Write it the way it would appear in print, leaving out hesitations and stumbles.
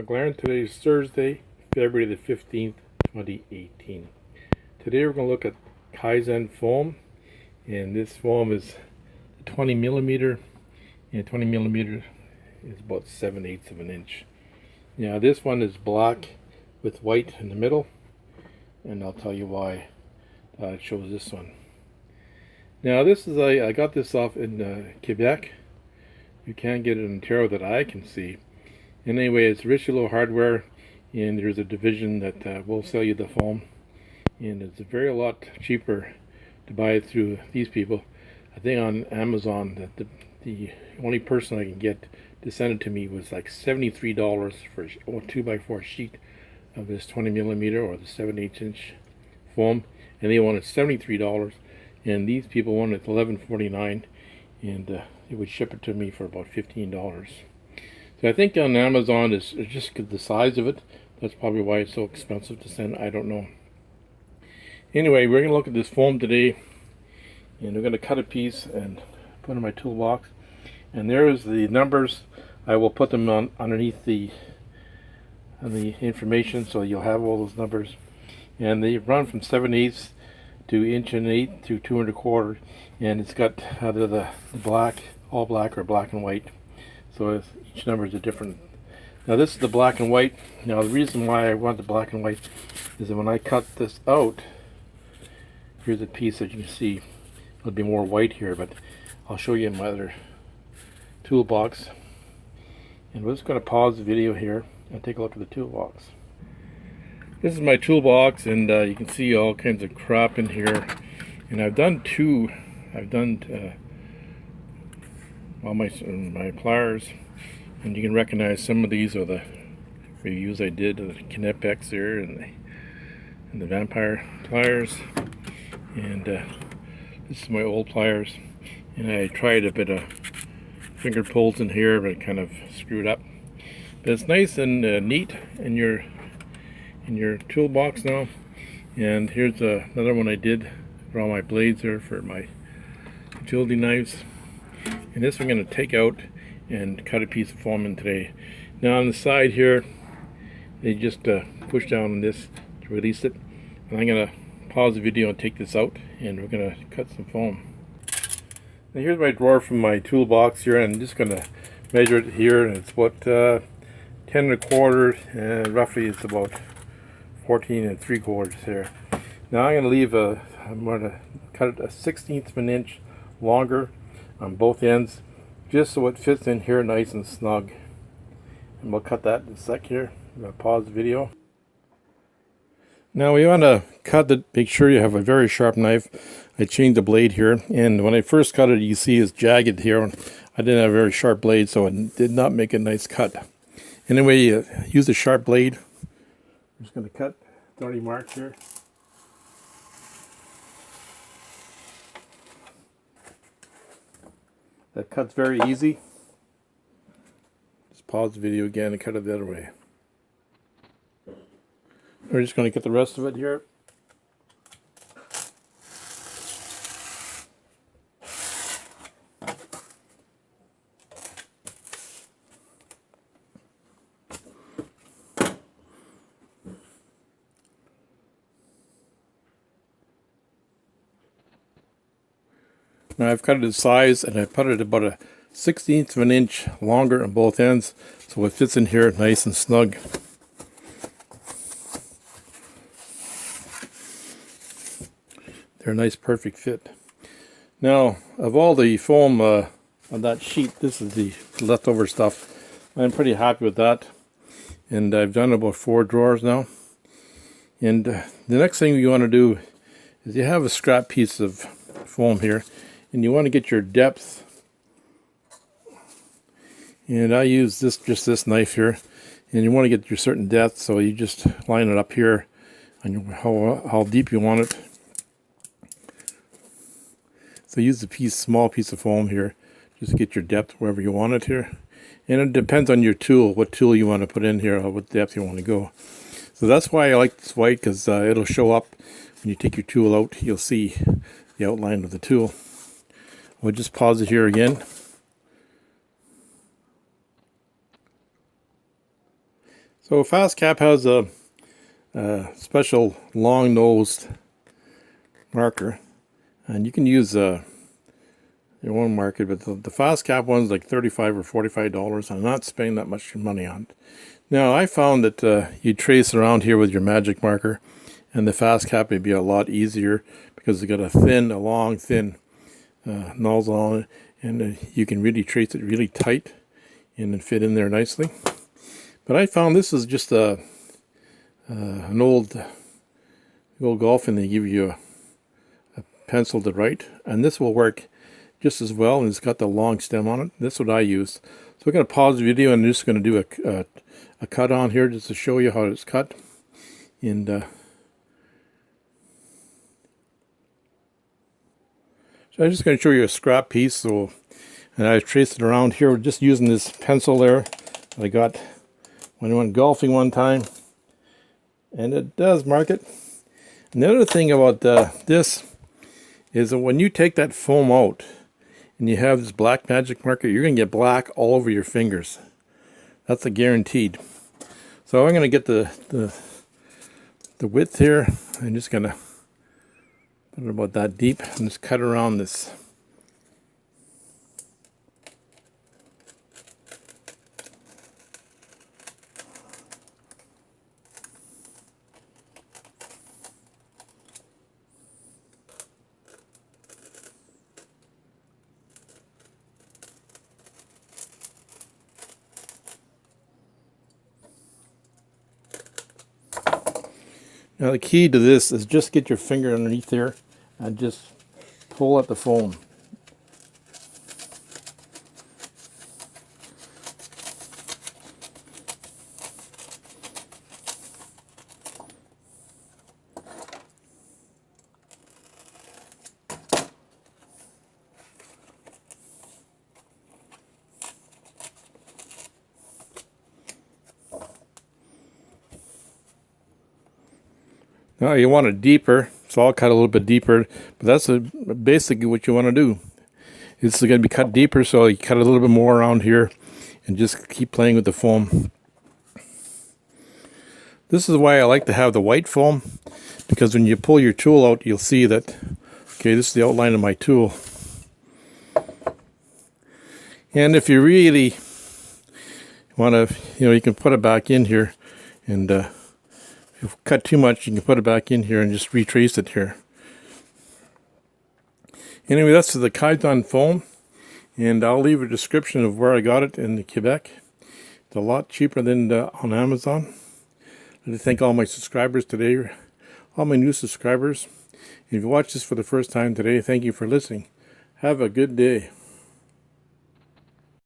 McLaren. Today is Thursday, February the 15th, 2018. Today we're going to look at Kaizen Foam, and this foam is 20 millimeter, and 20 millimeter is about 7/8 of an inch. Now this one is black with white in the middle, and I'll tell you why it shows this one. Now this is, I got this off in Quebec. You can't get it in Ontario that I can see. Anyway, it's Richelieu Hardware, and there's a division that will sell you the foam, and it's a lot cheaper to buy it through these people. I think on Amazon that the only person I can get to send it to me was like $73 for a 2x4 sheet of this 20 millimeter or the 7/8 inch foam, and they wanted $73, and these people wanted $11.49, and they would ship it to me for about $15. So I think on Amazon it's just the size of it. That's probably why it's so expensive to send. I don't know. Anyway, we're going to look at this foam today, and we're going to cut a piece and put it in my toolbox. And there's the numbers. I will put them on underneath the information, so you'll have all those numbers. And they run from 7/8 to 1.8" to 2 1/4, and it's got the black, all black or black and white. So each number is a different. Now this is the black and white. Now the reason why I want the black and white is that when I cut this out, here's a piece that you can see. It'll be more white here, but I'll show you in my other toolbox. And we're just going to pause the video here and take a look at the toolbox. This is my toolbox, and you can see all kinds of crap in here. And I've done all my pliers, and you can recognize some of these are the reviews I did of the Kinepex there, and the Vampire pliers, and this is my old pliers, and I tried a bit of finger pulls in here, but it kind of screwed up. But it's nice and neat in your toolbox now. And here's another one I did for all my blades there for my utility knives. And this I'm going to take out and cut a piece of foam in today. Now on the side here, they just push down on this to release it. And I'm going to pause the video and take this out, and we're going to cut some foam. Now here's my drawer from my toolbox here, and I'm just going to measure it here, and it's about 10 1/4, and roughly it's about 14 3/4 here. Now I'm going to cut it 1/16 of an inch longer on both ends, just so it fits in here nice and snug. And we'll cut that in a sec here. I'm going to pause the video. Now we want to cut it, make sure you have a very sharp knife. I changed the blade here, and when I first cut it, you see it's jagged here. I didn't have a very sharp blade, so it did not make a nice cut. Anyway, use a sharp blade. I'm just going to cut. It's already marked here. That cut's very easy. Just pause the video again and cut it the other way. We're just going to get the rest of it here. Now I've cut it to size, and I put it about 1/16 of an inch longer on both ends, so it fits in here nice and snug. They're a nice perfect fit. Now of all the foam on that sheet, this is the leftover stuff. I'm pretty happy with that, and I've done about 4 drawers now. And the next thing you want to do is you have a scrap piece of foam here, and you want to get your depth. And I use just this knife here, and you want to get your certain depth, so you just line it up here on how deep you want it. So use the small piece of foam here, just to get your depth wherever you want it here. And it depends on your tool, what tool you want to put in here, or what depth you want to go. So that's why I like this white, because it'll show up when you take your tool out. You'll see the outline of the tool. We'll just pause it here again. So Fast Cap has a special long-nosed marker, and you can use your own marker, but the Fast Cap one's like $35 or $45. I'm not spending that much money on it. Now I found that you trace around here with your magic marker, and the Fast Cap may be a lot easier because it's got a long, thin nozzle on it, and you can really trace it really tight and fit in there nicely. But I found this is just an old golfing. They give you a pencil to write, and this will work just as well, and it's got the long stem on it. That's what I use. So we're going to pause the video, and I'm just going to do a cut on here just to show you how it's cut. And so I'm just going to show you a scrap piece. So, and I've traced it around here just using this pencil there that I got when I went golfing one time, and it does mark it. And the other thing about this is that when you take that foam out and you have this black magic marker, you're going to get black all over your fingers. That's a guaranteed. So I'm going to get the width here. I'm just going to put it about that deep and just cut around this. Now the key to this is just get your finger underneath there and just pull at the foam. Now you want it deeper, so I'll cut a little bit deeper, but that's basically what you want to do. It's going to be cut deeper, so you cut a little bit more around here and just keep playing with the foam. This is why I like to have the white foam, because when you pull your tool out, you'll see that, okay, this is the outline of my tool. And if you really want to, you can put it back in here, and if you cut too much, you can put it back in here and just retrace it here. Anyway, that's the Kaizen Foam, and I'll leave a description of where I got it in Quebec. It's a lot cheaper than on Amazon. I'd like to thank all my subscribers today, all my new subscribers. And if you watch this for the first time today, thank you for listening. Have a good day.